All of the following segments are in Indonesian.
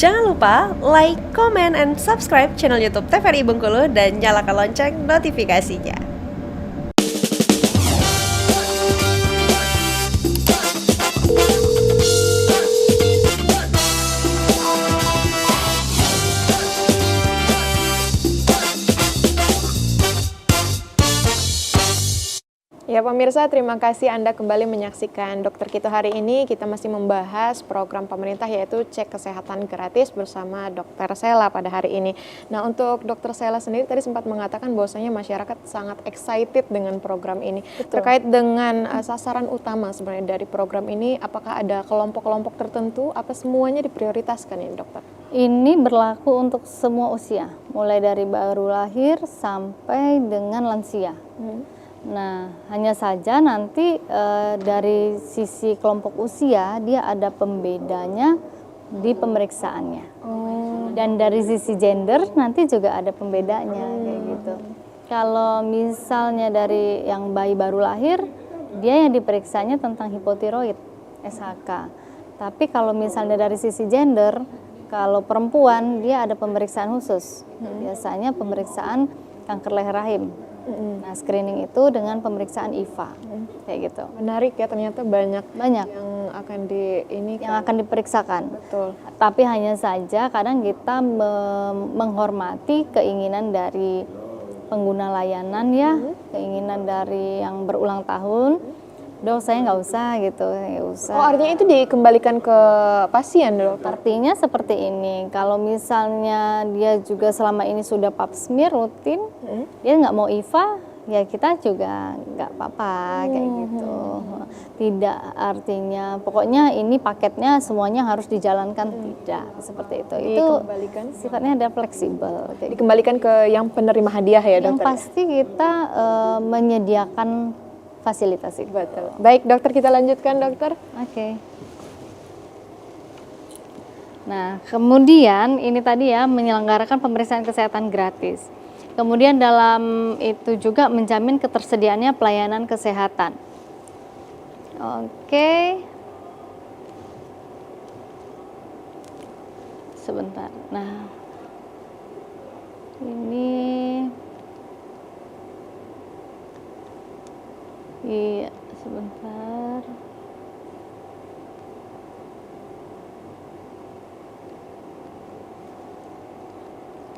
Jangan lupa like, comment, and subscribe channel YouTube TVRI Bengkulu dan nyalakan lonceng notifikasinya. Ya pemirsa, terima kasih Anda kembali menyaksikan Dokter Kita hari ini. Kita masih membahas program pemerintah yaitu cek kesehatan gratis bersama Dokter Sela pada hari ini. Nah, untuk Dokter Sela sendiri tadi sempat mengatakan bahwasanya masyarakat sangat excited dengan program ini. Betul. Terkait dengan sasaran utama sebenarnya dari program ini, apakah ada kelompok-kelompok tertentu? Apa semuanya diprioritaskan ini, Dokter? Ini berlaku untuk semua usia, mulai dari baru lahir sampai dengan lansia. Nah, hanya saja nanti dari sisi kelompok usia dia ada pembedanya di pemeriksaannya. Dan dari sisi gender nanti juga ada pembedanya kayak gitu. Kalau misalnya dari yang bayi baru lahir, dia yang diperiksanya tentang hipotiroid, SHK. Tapi kalau misalnya dari sisi gender, kalau perempuan dia ada pemeriksaan khusus. Biasanya pemeriksaan kanker leher rahim. Nah, screening itu dengan pemeriksaan IVA, kayak gitu. Menarik ya, ternyata banyak yang akan akan diperiksakan. Betul. Tapi hanya saja kadang kita menghormati keinginan dari pengguna layanan ya, keinginan dari yang berulang tahun. Dok, saya nggak usah gitu, nggak usah. Oh, artinya itu dikembalikan ke pasien, Dok? Artinya seperti ini, kalau misalnya dia juga selama ini sudah pap smear rutin, dia nggak mau IVA, ya kita juga nggak apa-apa kayak gitu. Tidak artinya, pokoknya ini paketnya semuanya harus dijalankan, tidak seperti itu. Dikembalikan. Itu sifatnya ada fleksibel. Dikembalikan ke yang penerima hadiah ya, Yang Dokter? pasti kita menyediakan fasilitas itu. Betul. Baik, Dokter, kita lanjutkan, Dokter. Oke. Nah, kemudian ini tadi ya menyelenggarakan pemeriksaan kesehatan gratis. Kemudian dalam itu juga menjamin ketersediaannya pelayanan kesehatan. Oke. Sebentar. Nah, ini iya, sebentar.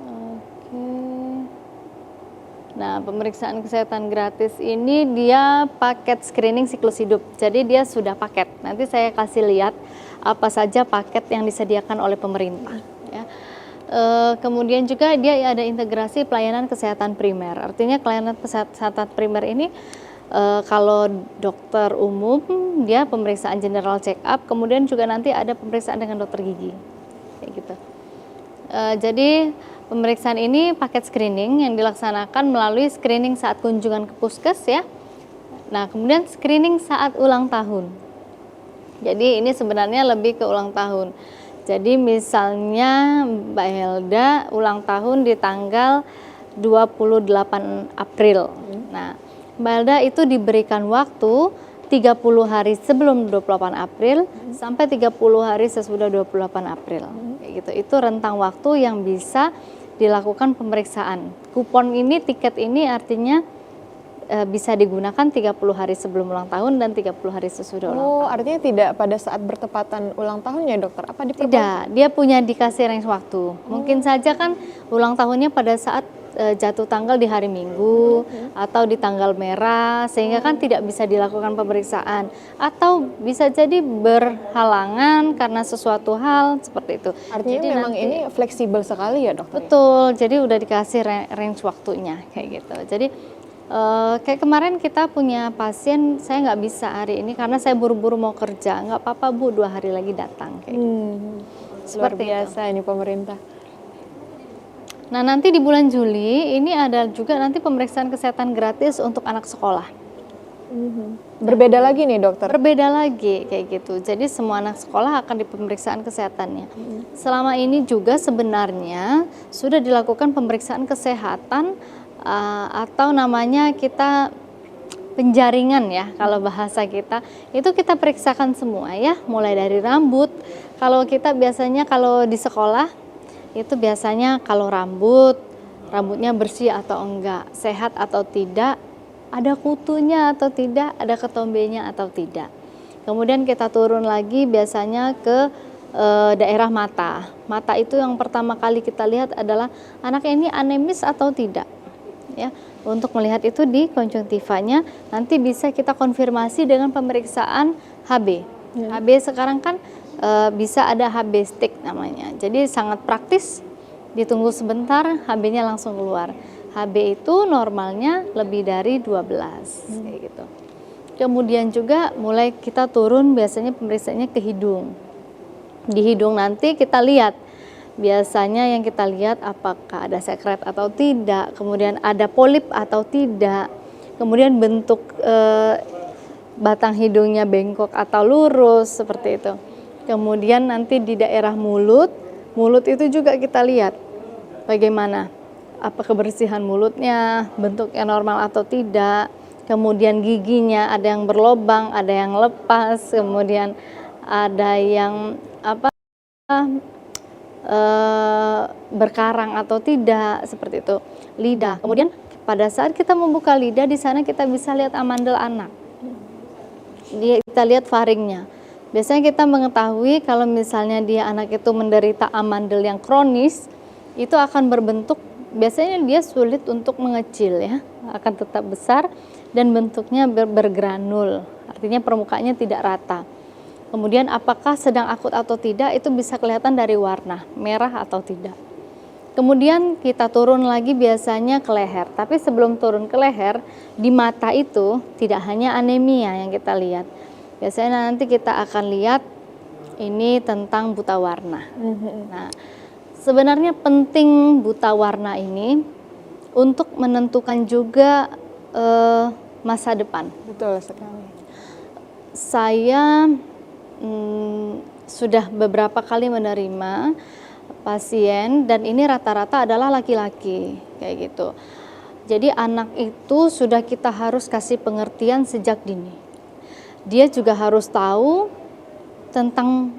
Oke. Nah, pemeriksaan kesehatan gratis ini dia paket screening siklus hidup. Jadi dia sudah paket. Nanti saya kasih lihat apa saja paket yang disediakan oleh pemerintah. Ya. Kemudian juga dia ada integrasi pelayanan kesehatan primer. Artinya pelayanan kesehatan primer ini kalau dokter umum dia pemeriksaan general check up, kemudian juga nanti ada pemeriksaan dengan dokter gigi, kayak gitu. Jadi pemeriksaan ini paket screening yang dilaksanakan melalui screening saat kunjungan ke puskes ya. Nah, kemudian screening saat ulang tahun. Jadi ini sebenarnya lebih ke ulang tahun. Jadi misalnya Mbak Helda ulang tahun di tanggal 28 April. Nah, Mbak Helda itu diberikan waktu 30 hari sebelum 28 April sampai 30 hari sesudah 28 April. Kayak gitu. Itu rentang waktu yang bisa dilakukan pemeriksaan. Kupon ini, tiket ini artinya bisa digunakan 30 hari sebelum ulang tahun dan 30 hari sesudah ulang tahun. Oh, artinya tidak pada saat bertepatan ulang tahun ya, Dokter? Apa Tidak, dia punya dikasih range waktu. Mungkin saja kan ulang tahunnya pada saat jatuh tanggal di hari Minggu atau di tanggal merah, sehingga kan tidak bisa dilakukan pemeriksaan, atau bisa jadi berhalangan karena sesuatu hal seperti itu. Artinya jadi memang ini fleksibel sekali ya, Dokter? Betul, jadi udah dikasih range waktunya kayak gitu. Jadi kayak kemarin kita punya pasien, saya nggak bisa hari ini karena saya buru-buru mau kerja, nggak apa-apa Bu, 2 hari lagi datang kayak gitu. Luar biasa ini pemerintah. Nah, nanti di bulan Juli ini ada juga nanti pemeriksaan kesehatan gratis untuk anak sekolah. Berbeda lagi nih, Dokter? Berbeda lagi kayak gitu. Jadi semua anak sekolah akan di pemeriksaan kesehatannya. Selama ini juga sebenarnya sudah dilakukan pemeriksaan kesehatan atau namanya kita penjaringan ya, kalau bahasa kita itu kita periksakan semua ya, mulai dari rambut. Kalau kita biasanya kalau di sekolah itu biasanya kalau rambutnya bersih atau enggak, sehat atau tidak, ada kutunya atau tidak, ada ketombenya atau tidak. Kemudian kita turun lagi biasanya ke daerah mata. Mata itu yang pertama kali kita lihat adalah anaknya ini anemis atau tidak. Ya, untuk melihat itu di konjungtivanya nanti bisa kita konfirmasi dengan pemeriksaan HB. HB sekarang kan bisa ada HB stick namanya. Jadi sangat praktis. Ditunggu sebentar, HB-nya langsung keluar. HB itu normalnya lebih dari 12 kayak gitu. Kemudian juga mulai kita turun biasanya pemeriksaannya ke hidung. Di hidung nanti kita lihat, biasanya yang kita lihat apakah ada sekret atau tidak, kemudian ada polip atau tidak, kemudian bentuk batang hidungnya bengkok atau lurus seperti itu. Kemudian nanti di daerah mulut itu juga kita lihat bagaimana, apa kebersihan mulutnya, bentuknya normal atau tidak. Kemudian giginya ada yang berlobang, ada yang lepas, kemudian ada yang berkarang atau tidak, seperti itu. Lidah. Kemudian pada saat kita membuka lidah, di sana kita bisa lihat amandel anak. Kita lihat faringnya. Biasanya kita mengetahui kalau misalnya dia anak itu menderita amandel yang kronis, itu akan berbentuk, biasanya dia sulit untuk mengecil ya, akan tetap besar dan bentuknya bergranul, artinya permukaannya tidak rata. Kemudian apakah sedang akut atau tidak itu bisa kelihatan dari warna, merah atau tidak. Kemudian kita turun lagi biasanya ke leher, tapi sebelum turun ke leher, di mata itu tidak hanya anemia yang kita lihat. Biasanya nanti kita akan lihat ini tentang buta warna. Nah, sebenarnya penting buta warna ini untuk menentukan juga masa depan. Betul sekali. Saya sudah beberapa kali menerima pasien dan ini rata-rata adalah laki-laki kayak gitu. Jadi anak itu sudah kita harus kasih pengertian sejak dini. Dia juga harus tahu tentang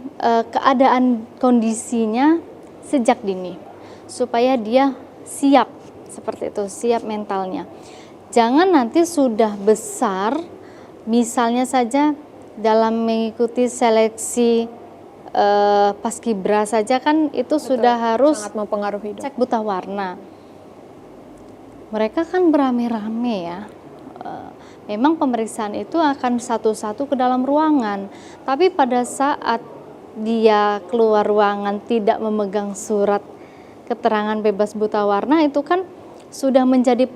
keadaan kondisinya sejak dini supaya dia siap seperti itu, siap mentalnya. Jangan nanti sudah besar, misalnya saja dalam mengikuti seleksi paskibra saja kan itu betul, sudah harus sangat mempengaruhi cek buta warna. Mereka kan beramai-ramai ya. Memang pemeriksaan itu akan satu-satu ke dalam ruangan, tapi pada saat dia keluar ruangan tidak memegang surat keterangan bebas buta warna itu kan sudah menjadi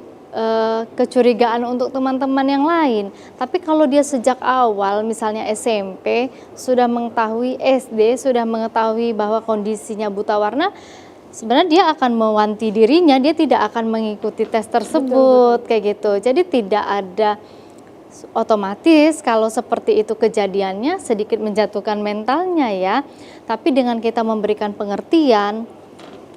kecurigaan untuk teman-teman yang lain. Tapi kalau dia sejak awal misalnya SMP sudah mengetahui, SD sudah mengetahui bahwa kondisinya buta warna, sebenarnya dia akan mewanti dirinya, dia tidak akan mengikuti tes tersebut. Betul. Kayak gitu. Jadi tidak ada otomatis kalau seperti itu kejadiannya sedikit menjatuhkan mentalnya ya. Tapi dengan kita memberikan pengertian,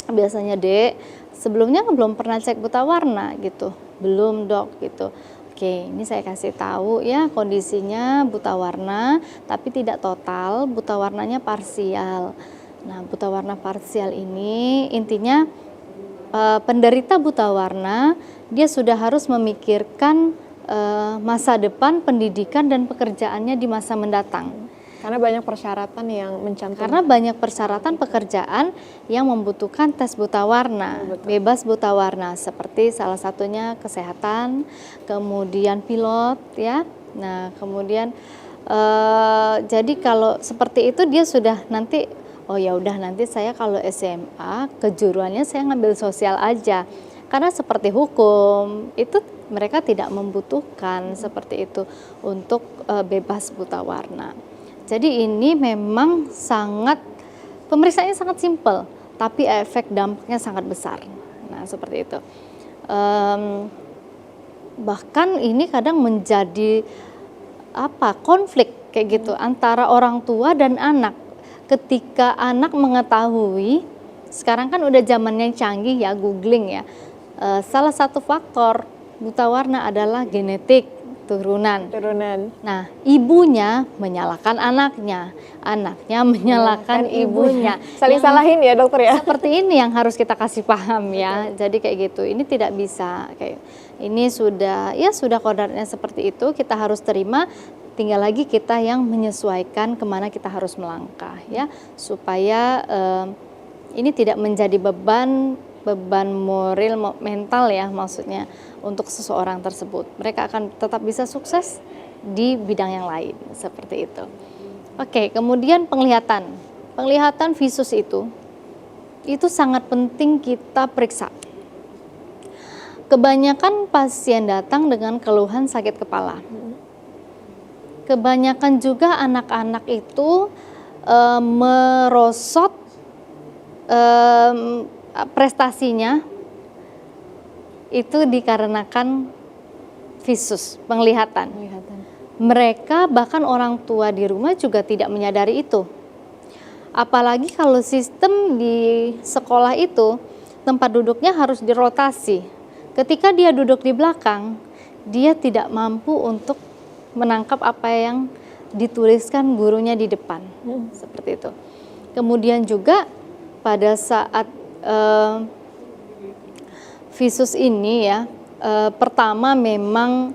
biasanya Dek, sebelumnya belum pernah cek buta warna gitu. Belum Dok gitu. Oke, ini saya kasih tahu ya kondisinya buta warna tapi tidak total, buta warnanya parsial. Nah, buta warna parsial ini intinya penderita buta warna dia sudah harus memikirkan masa depan, pendidikan dan pekerjaannya di masa mendatang. Karena banyak persyaratan yang mencantumkan. Karena banyak persyaratan pekerjaan yang membutuhkan tes buta warna, bebas buta warna, seperti salah satunya kesehatan, kemudian pilot, ya. Nah, kemudian jadi kalau seperti itu dia sudah nanti, oh ya udah nanti saya kalau SMA kejuruannya saya ngambil sosial aja. Karena seperti hukum itu mereka tidak membutuhkan seperti itu untuk bebas buta warna. Jadi ini memang sangat, pemeriksaannya sangat simpel, tapi efek dampaknya sangat besar. Nah seperti itu. Bahkan ini kadang menjadi konflik kayak gitu antara orang tua dan anak. Ketika anak mengetahui, sekarang kan udah zamannya canggih ya, googling ya. Salah satu faktor buta warna adalah genetik. turunan. Turunan. Nah, ibunya menyalahkan anaknya, anaknya menyalahkan ibunya. Saling Yang salahin ya dokter ya. seperti ini yang harus kita kasih paham ya. Jadi kayak gitu. Ini tidak bisa kayak ini sudah kodratnya seperti itu, kita harus terima. Tinggal lagi kita yang menyesuaikan kemana kita harus melangkah ya, supaya ini tidak menjadi beban moral mental ya, maksudnya untuk seseorang tersebut. Mereka akan tetap bisa sukses di bidang yang lain seperti itu. Oke, kemudian penglihatan visus itu sangat penting kita periksa. Kebanyakan pasien datang dengan keluhan sakit kepala. Kebanyakan juga anak-anak itu merosot prestasinya itu dikarenakan visus, penglihatan. Mereka bahkan orang tua di rumah juga tidak menyadari itu. Apalagi kalau sistem di sekolah itu tempat duduknya harus dirotasi. Ketika dia duduk di belakang, dia tidak mampu untuk menangkap apa yang dituliskan gurunya di depan. Seperti itu. Kemudian juga pada saat visus ini ya, pertama memang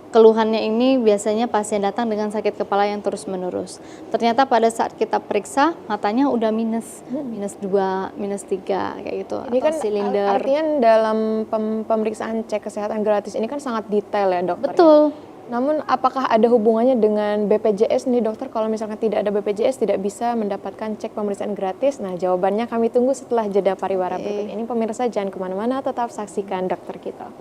keluhannya ini biasanya pasien datang dengan sakit kepala yang terus menerus. Ternyata pada saat kita periksa matanya udah minus 2, minus 3 kayak gitu. Ini kan silinder. artinya dalam pemeriksaan cek kesehatan gratis ini kan sangat detail ya dokter. Betul. Ya? Namun apakah ada hubungannya dengan BPJS nih dokter? Kalau misalkan tidak ada BPJS tidak bisa mendapatkan cek pemeriksaan gratis? Nah jawabannya kami tunggu setelah jeda pariwara berikut ini. Pemirsa jangan kemana-mana, tetap saksikan dokter kita.